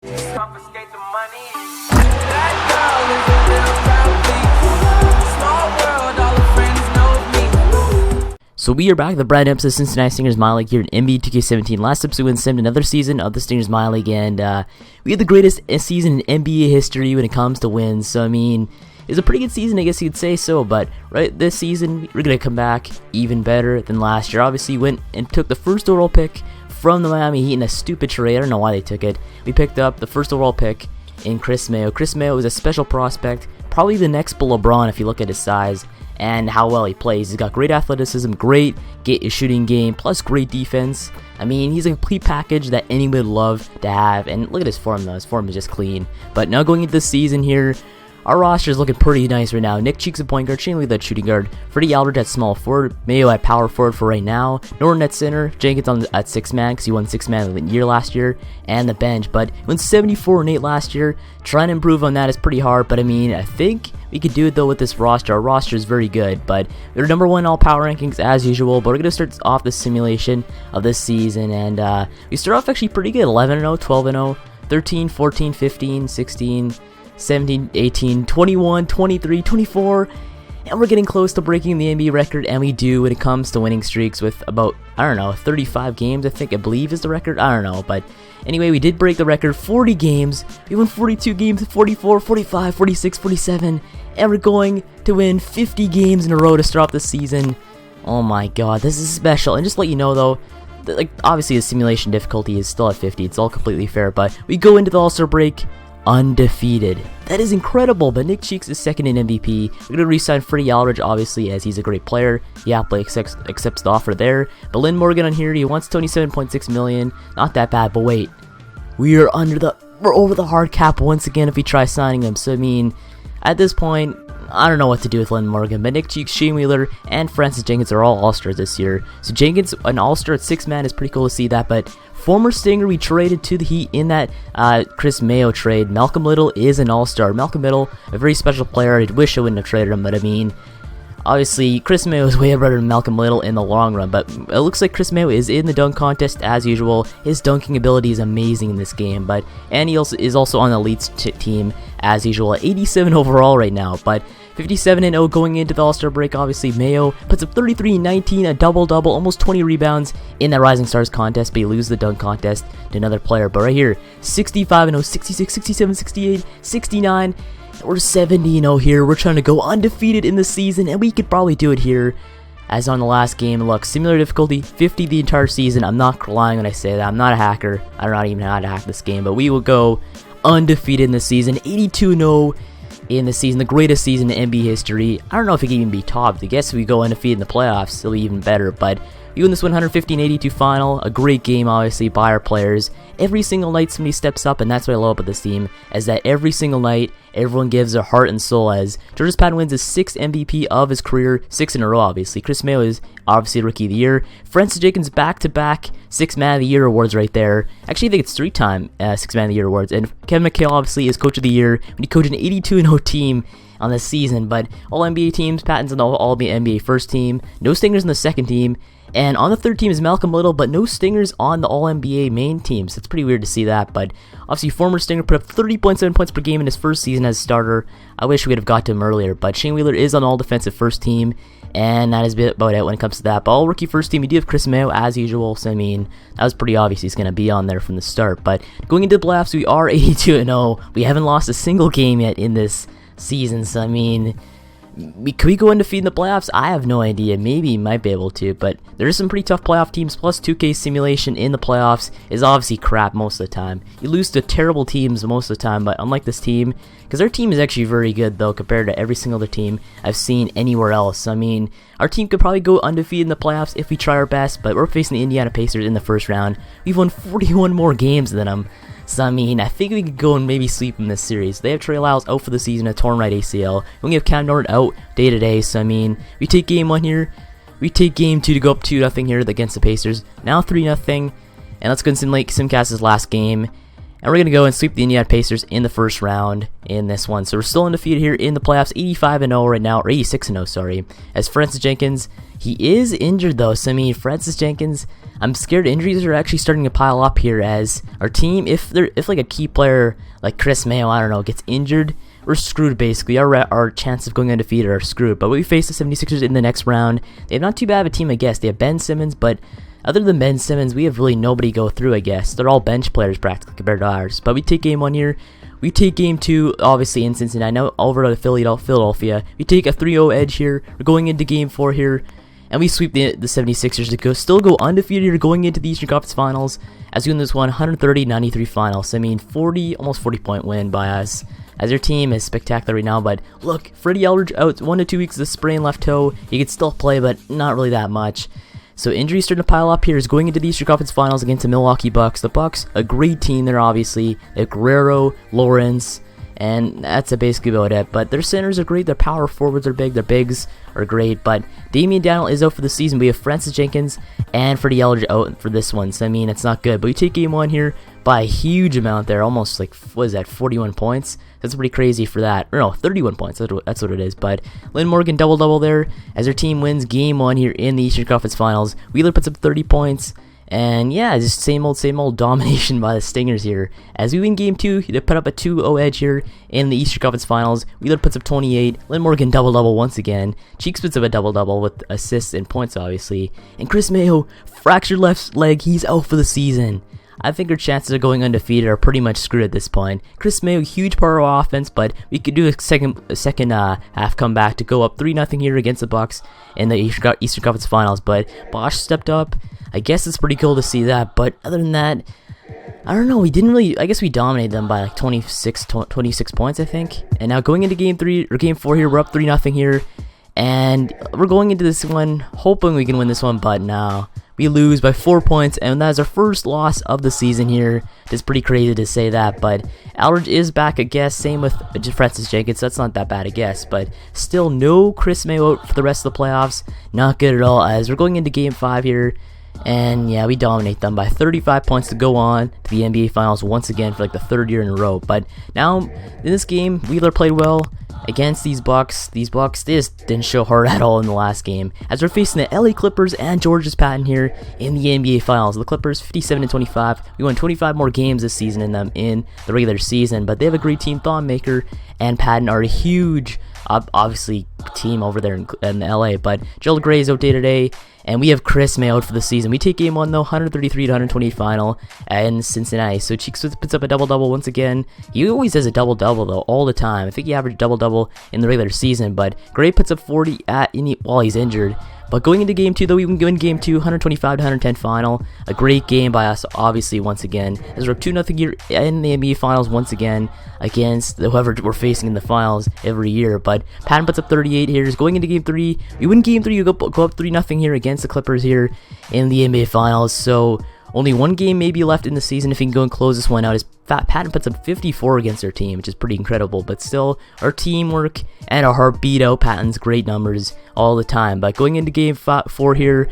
Confiscate the money. That girl is a real proud small world, all her friends know me. So we are back at the brand episode of Cincinnati Stingers MyLEAGUE here in NBA 2K17. Last episode we sent another season of the Stingers MyLEAGUE, and we had the greatest season in NBA history when it comes to wins. So I mean, it was a pretty good season, I guess you could say so, but right this season we're going to come back even better than last year. Obviously went and took the first overall pick from the Miami Heat in a stupid trade. I don't know why they took it. We picked up the first overall pick in Kris Mayo. Kris Mayo is a special prospect, probably the next LeBron if you look at his size and how well he plays. He's got great athleticism, great shooting game, plus great defense. I mean, he's a complete package that anyone would love to have. And look at his form though. His form is just clean. But now going into this season here, our roster is looking pretty nice right now. Nick Cheeks at point guard, Shane Lee at shooting guard, Freddie Albert at small forward, Mayo at power forward for right now, Norton at center, Jenkins at 6-man because he won 6-man of the year last year, and the bench. But he went 74-8 last year. Trying to improve on that is pretty hard, but I mean, I think we could do it though with this roster. Our roster is very good, but we're number one in all power rankings as usual. But we're going to start off the simulation of this season, and we start off actually pretty good. 11-0, 12-0, 13, 14, 15, 16, 17, 18, 21, 23, 24, and we're getting close to breaking the NBA record, and we do when it comes to winning streaks with about, I don't know, 35 games, I believe is the record, I don't know, but anyway, we did break the record, 40 games, we won 42 games, 44, 45, 46, 47, and we're going to win 50 games in a row to start off the season. Oh my god, this is special, and just to let you know though, like obviously the simulation difficulty is still at 50, it's all completely fair, but we go into the All-Star break undefeated. That is incredible, but Nick Cheeks is second in MVP. We're going to re-sign Freddie Albert, obviously, as he's a great player. He happily accepts the offer there. But Lynn Morgan on here, he wants $27.6 million. Not that bad, but wait. We're over the hard cap once again if we try signing him. So, I mean, at this point, I don't know what to do with Lynn Morgan, but Nick Cheeks, Shane Wheeler, and Francis Jenkins are all All-Stars this year. So Jenkins, an All-Star at 6-man is pretty cool to see that, but former Stinger we traded to the Heat in that Kris Mayo trade, Malcolm Little is an All-Star. Malcolm Little, a very special player. I wish I wouldn't have traded him, but I mean, obviously, Kris Mayo is way better than Malcolm Little in the long run, but it looks like Kris Mayo is in the dunk contest as usual. His dunking ability is amazing in this game, and he is also on the Elite's team as usual at 87 overall right now, but 57-0 going into the All-Star break. Obviously, Mayo puts up 33-19, a double-double, almost 20 rebounds in that Rising Stars contest, but he loses the dunk contest to another player. But right here, 65-0, 66, 67, 68, 69, we're 70-0 here. We're trying to go undefeated in the season, and we could probably do it here. As on the last game, look, similar difficulty, 50 the entire season. I'm not lying when I say that. I'm not a hacker. I don't even know how to hack this game, but we will go undefeated in the season, 82-0 in the season, the greatest season in NBA history. I don't know if it can even be topped. I guess if we go undefeated in the playoffs, it'll be even better, but we win this 115-82 final. A great game, obviously, by our players. Every single night somebody steps up, and that's what I love about this team, is that every single night everyone gives their heart and soul. As Georges Patton wins his 6th MVP of his career, 6 in a row, obviously. Kris Mayo is obviously Rookie of the Year. Francis Jenkins back-to-back 6-Man of the Year awards right there. Actually, I think it's 3-time 6-Man of the Year awards. And Kevin McHale obviously is Coach of the Year when he coached an 82-0 team on this season. But all NBA teams, Patton's on the all NBA first team. No Stingers in the second team. And on the third team is Malcolm Little, but no Stingers on the All-NBA main team, so it's pretty weird to see that. But obviously, former Stinger put up 30.7 points per game in his first season as a starter. I wish we would have got to him earlier, but Shane Wheeler is on all-defensive first team, and that is about it when it comes to that. But all-rookie first team, we do have Kris Mayo as usual, so I mean, that was pretty obvious he's going to be on there from the start. But going into the playoffs, we are 82-0. We haven't lost a single game yet in this season, so I mean, could we go undefeated in the playoffs? I have no idea. Maybe you might be able to, but there's some pretty tough playoff teams, plus 2K simulation in the playoffs is obviously crap most of the time. You lose to terrible teams most of the time, but unlike this team, because their team is actually very good, though, compared to every single other team I've seen anywhere else. I mean, our team could probably go undefeated in the playoffs if we try our best, but we're facing the Indiana Pacers in the first round. We've won 41 more games than them. So, I mean, I think we could go and maybe sweep in this series. They have Trey Lyles out for the season, a torn right ACL. We only have Cam Norton out day-to-day, so, I mean, we take game 1 here. We take game 2 to go up 2-0 here against the Pacers. Now 3-0, and let's go and Simcast's last game. And we're going to go and sweep the Indiana Pacers in the first round in this one. So we're still undefeated here in the playoffs, 85-0 right now, or 86-0, sorry. As Francis Jenkins, he is injured though. So I mean, Francis Jenkins, I'm scared injuries are actually starting to pile up here as our team, if like a key player like Kris Mayo, I don't know, gets injured, we're screwed basically. Our chance of going undefeated are screwed. But we face the 76ers in the next round. They have not too bad of a team, I guess. They have Ben Simmons, but other than Ben Simmons, we have really nobody go through, I guess. They're all bench players practically compared to ours. But we take game 1 here. We take game 2, obviously, in Cincinnati. Now over to Philadelphia. We take a 3-0 edge here. We're going into game 4 here. And we sweep the 76ers to still go undefeated here going into the Eastern Conference Finals. As we win this one, 130-93 finals. So, I mean, almost 40-point win by us. As your team is spectacular right now. But look, Freddie Eldridge out 1 to 2 weeks with a sprained left toe. He could still play, but not really that much. So injuries starting to pile up here. Is going into the Eastern Conference Finals against the Milwaukee Bucks. The Bucks, a great team there, obviously. They have Guerrero, Lawrence, and that's basically about it. But their centers are great. Their power forwards are big. Their bigs are great. But Damian Danilo is out for the season. We have Francis Jenkins and Freddie Eldridge out for this one. So, I mean, it's not good. But we take game 1 here by a huge amount there. Almost like, what is that, 41 points? That's pretty crazy for that. Or no, 31 points. That's what it is. But Lynn Morgan double-double there as our team wins game 1 here in the Eastern Conference Finals. Wheeler puts up 30 points. And yeah, just same old domination by the Stingers here. As we win game 2, they put up a 2-0 edge here in the Eastern Conference Finals. Wheeler puts up 28. Lynn Morgan double-double once again. Cheeks puts up a double-double with assists and points, obviously. And Kris Mayo, fractured left leg, he's out for the season. I think our chances of going undefeated are pretty much screwed at this point. Kris Mayo, huge part of our offense, but we could do a second half comeback to go up 3-0 here against the Bucks in the Eastern Conference Finals. But Bosch stepped up. I guess it's pretty cool to see that. But other than that, I don't know. We didn't really. I guess we dominated them by like 26 points, I think. And now going into game 4 here, we're up 3-0 here, and we're going into this one hoping we can win this one, but no. We lose by 4 points, and that's our first loss of the season here. It's pretty crazy to say that, but Aldridge is back, I guess. Same with Francis Jenkins, so that's not that bad, I guess. But still, no Kris Mayo out for the rest of the playoffs. Not good at all, as we're going into Game 5 here. And yeah, we dominate them by 35 points to go on to the NBA Finals once again for like the 3rd year in a row. But now, in this game, Wheeler played well against these Bucks. These Bucks, they just didn't show heart at all in the last game, as we're facing the LA Clippers and Georges Patton here in the NBA Finals. The Clippers 57-25. We won 25 more games this season in them in the regular season, but they have a great team. Thon Maker and Patton are a huge, obviously, team over there in LA. But Joel Gray is out day today, and we have Kris Mayo out for the season. We take game 1 though, 133-120 final in Cincinnati. So Cheeks puts up a double-double once again. He always does a double-double though, all the time. I think he averaged a double-double in the regular season, but Gray puts up 40 while he's injured. But going into game 2 though, we win game 2, 125-110 final. A great game by us, obviously, once again, as we're 2-0 here in the NBA Finals once again against whoever we're facing in the finals every year. But Patton puts up 38 here. Going into game 3, we win game 3, you go up 3-0 here against the Clippers here in the NBA Finals. So only one game maybe left in the season if we can go and close this one out. As Patton puts up 54 against our team, which is pretty incredible. But still, our teamwork and our heart beat out Patton's great numbers all the time. But going into game 4 here,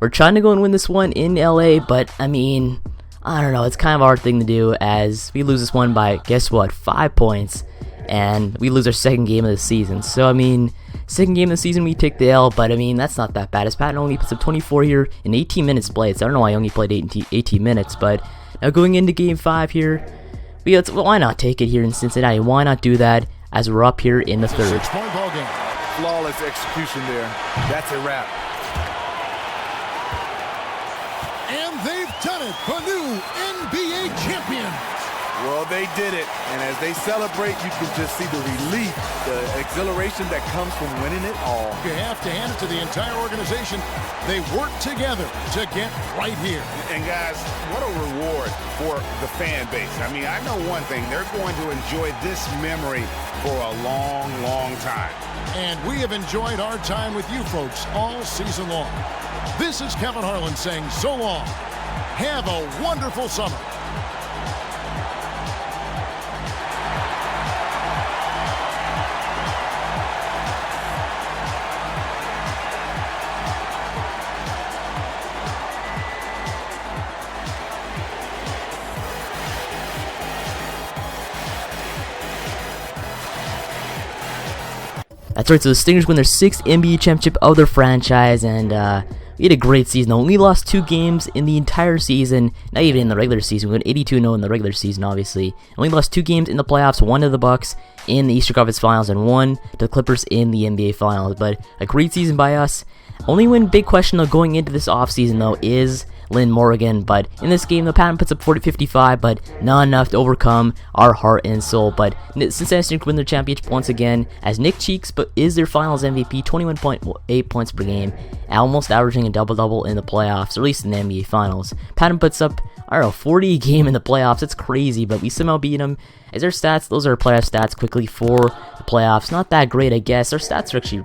we're trying to go and win this one in LA. But I mean, I don't know. It's kind of a hard thing to do, as we lose this one by, guess what, 5 points. And we lose our second game of the season. So, I mean, second game of the season, we take the L, but I mean, that's not that bad, as Patton only puts up 24 here in 18 minutes played. So I don't know why I only played 18 minutes, but now going into game 5 here, why not take it here in Cincinnati? Why not do that as we're up here in the 3rd? 6-point ball game. Flawless execution there. That's a wrap. And they've done it, the new NBA champions. Well, they did it, and as they celebrate, you can just see the relief, the exhilaration that comes from winning it all. You have to hand it to the entire organization. They worked together to get right here. And guys, what a reward for the fan base. I mean, I know one thing. They're going to enjoy this memory for a long, long time. And we have enjoyed our time with you folks all season long. This is Kevin Harlan saying so long. Have a wonderful summer. That's right, so the Stingers win their 6th NBA championship of their franchise, and we had a great season. Only lost 2 games in the entire season, not even in the regular season. We went 82-0 in the regular season, obviously. Only lost 2 games in the playoffs, 1 to the Bucks in the Eastern Conference Finals and 1 to the Clippers in the NBA Finals. But a great season by us. Only one big question though going into this offseason though is Lynn Morgan, but in this game the Patton puts up 40-55, but not enough to overcome our heart and soul. But Cincinnati win their championship once again as Nick Cheeks is their Finals MVP, 21.8 points per game, almost averaging a double-double in the playoffs, or at least in the NBA Finals. Patton puts up, I don't know, 40 a game in the playoffs. It's crazy, but we somehow beat him. As their stats, those are playoff stats quickly for the playoffs. Not that great, I guess. Our stats are actually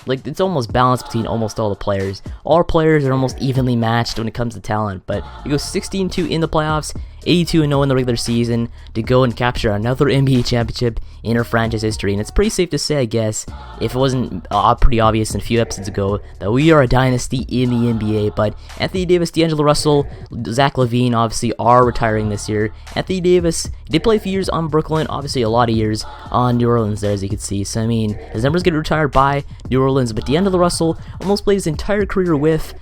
it's almost balanced between almost all the players. All our players are almost evenly matched when it comes to talent, but we go 16-2 in the playoffs, 82-0 in the regular season to go and capture another NBA championship in our franchise history. And it's pretty safe to say, I guess, if it wasn't pretty obvious in a few episodes ago, that we are a dynasty in the NBA. But Anthony Davis, D'Angelo Russell, Zach LaVine obviously are retiring this year. Anthony Davis did play a few years on Brooklyn, obviously a lot of years on New Orleans there, as you can see. So I mean, his numbers get retired by New Orleans, but D'Angelo Russell almost played his entire career with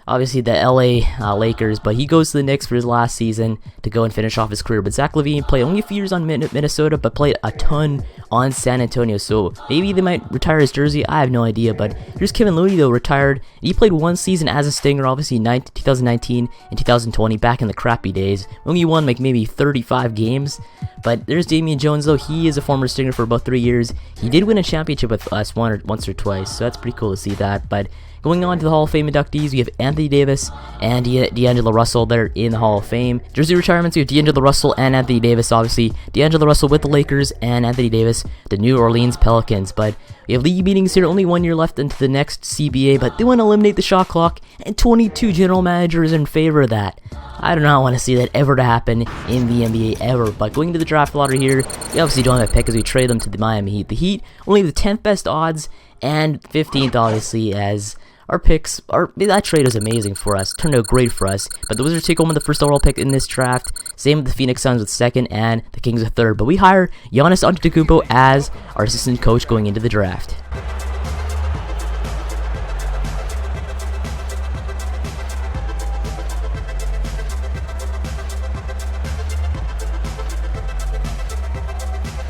obviously the LA Lakers, but he goes to the Knicks for his last season to go and finish off his career. But Zach LaVine played only a few years on Minnesota, but played a ton on San Antonio, so maybe they might retire his jersey, I have no idea. But here's Kevin Looney though, retired. He played 1 season as a Stinger, obviously 2019 and 2020, back in the crappy days. Only won like maybe 35 games. But there's Damian Jones though, he is a former Stinger for about 3 years. He did win a championship with us once or twice, so that's pretty cool to see that. But going on to the Hall of Fame inductees, we have Anthony Davis and D'Angelo Russell that are in the Hall of Fame. Jersey retirements, we have D'Angelo Russell and Anthony Davis, obviously. D'Angelo Russell with the Lakers and Anthony Davis, the New Orleans Pelicans. But we have league meetings here, only 1 year left into the next CBA, but they want to eliminate the shot clock, and 22 general managers in favor of that. I do not want to see that ever to happen in the NBA ever. But going into the draft lottery here, we obviously don't have a pick as we trade them to the Miami Heat. The Heat only the 10th best odds and 15th obviously, as our picks, that trade was amazing for us, turned out great for us. But the Wizards take home with the first overall pick in this draft. Same with the Phoenix Suns with 2nd and the Kings with 3rd. But we hire Giannis Antetokounmpo as our assistant coach going into the draft.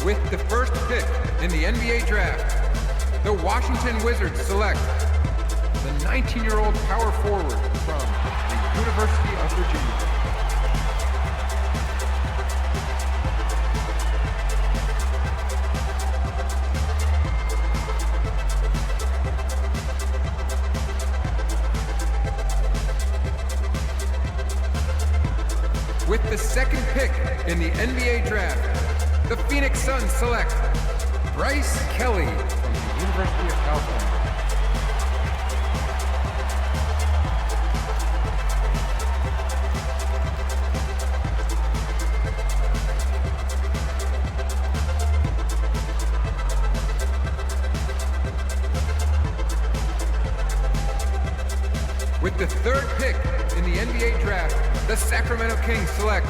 With the first pick in the NBA draft, the Washington Wizards select the 19-year-old power forward from the University of Virginia. With the second pick in the NBA draft, the Phoenix Suns select Bryce Kelly from the University of California. With the third pick in the NBA draft, the Sacramento Kings select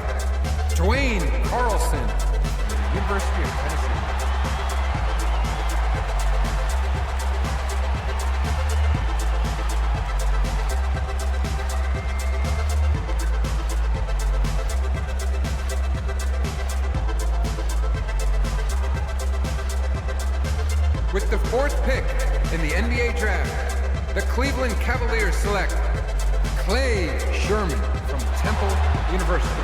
Dwayne Carlson from the University of Tennessee. With the fourth pick in the NBA draft, the Cleveland Cavaliers select Clay Sherman from Temple University.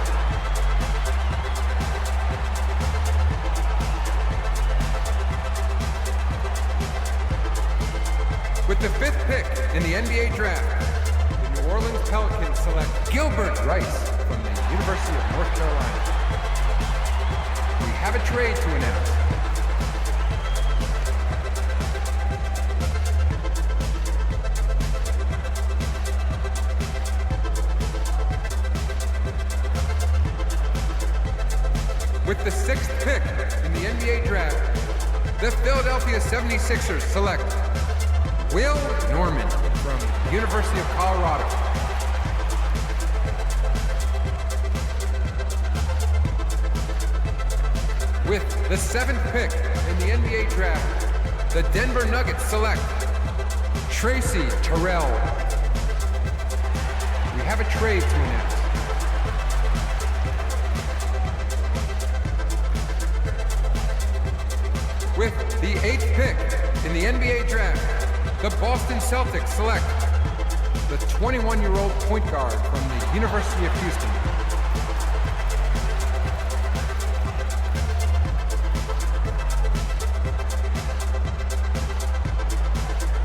With the fifth pick in the NBA draft, the New Orleans Pelicans select Gilbert Rice from the University of North Carolina. We have a trade to announce. With the sixth pick in the NBA draft, the Philadelphia 76ers select Will Norman from the University of Colorado. With the seventh pick in the NBA draft, the Denver Nuggets select Tracy Terrell have a trade to announce. With the 8th pick in the NBA draft, the Boston Celtics select the 21-year-old point guard from the University of Houston.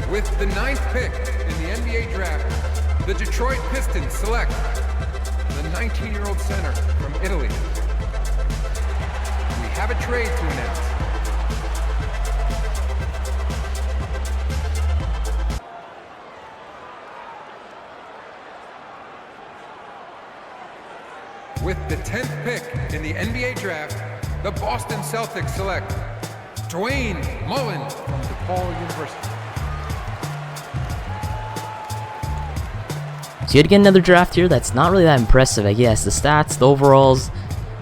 With the 9th pick in the NBA draft, the Detroit Pistons select the 19-year-old center from Italy. We have a trade to announce. With the 10th pick in the NBA draft, the Boston Celtics select Dwayne Mullen from DePaul University. So yet again another draft here that's not really that impressive, I guess. The stats, the overalls,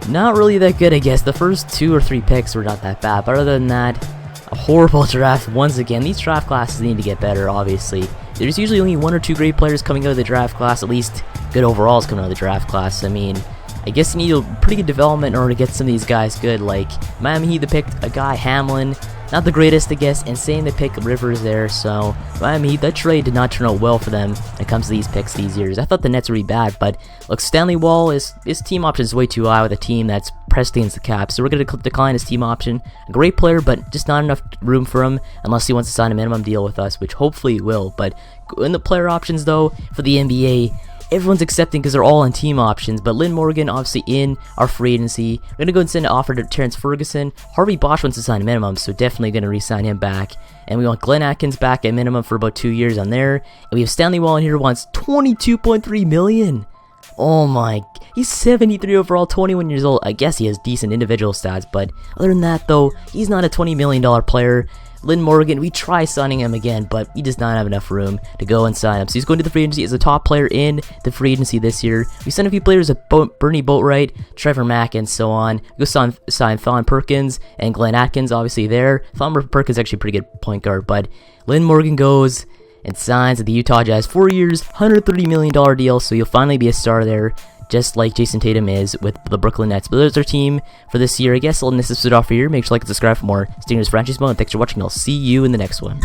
not really that good, I guess. The first 2 or 3 picks were not that bad, but other than that, a horrible draft once again. These draft classes need to get better, obviously. There's usually only 1 or 2 great players coming out of the draft class, at least good overalls coming out of the draft class. I mean, I guess you need a pretty good development in order to get some of these guys good. Like Miami Heat, they picked a guy, Hamlin, not the greatest, I guess, and saying they picked Rivers there. So Miami Heat, that trade did not turn out well for them when it comes to these picks these years. I thought the Nets were really bad, but look, Stanley Wall, his team option is way too high with a team that's pressed against the cap, so we're going to decline his team option. A great player, but just not enough room for him unless he wants to sign a minimum deal with us, which hopefully he will. But in the player options, though, for the NBA, everyone's accepting because they're all on team options, but Lynn Morgan obviously in our free agency. We're going to go and send an offer to Terrence Ferguson. Harvey Bosch wants to sign a minimum, so definitely going to re-sign him back. And we want Glenn Atkins back at minimum for about 2 years on there. And we have Stanley Wall in here who wants $22.3 million. Oh my, he's 73 overall, 21 years old. I guess he has decent individual stats, but other than that though, he's not a $20 million player. Lynn Morgan, we try signing him again, but he does not have enough room to go and sign him. So he's going to the free agency as a top player in the free agency this year. We sent a few players at Bernie Boatwright, Trevor Mack, and so on. We go sign Thon Perkins and Glenn Atkins, obviously there. Thon Perkins is actually a pretty good point guard, but Lynn Morgan goes and signs at the Utah Jazz. 4 years, $130 million deal, so he'll finally be a star there, just like Jason Tatum is with the Brooklyn Nets. But there's our team for this year. I guess I'll end this episode off here. Make sure to like and subscribe for more Stingers franchise mode. And thanks for watching. I'll see you in the next one.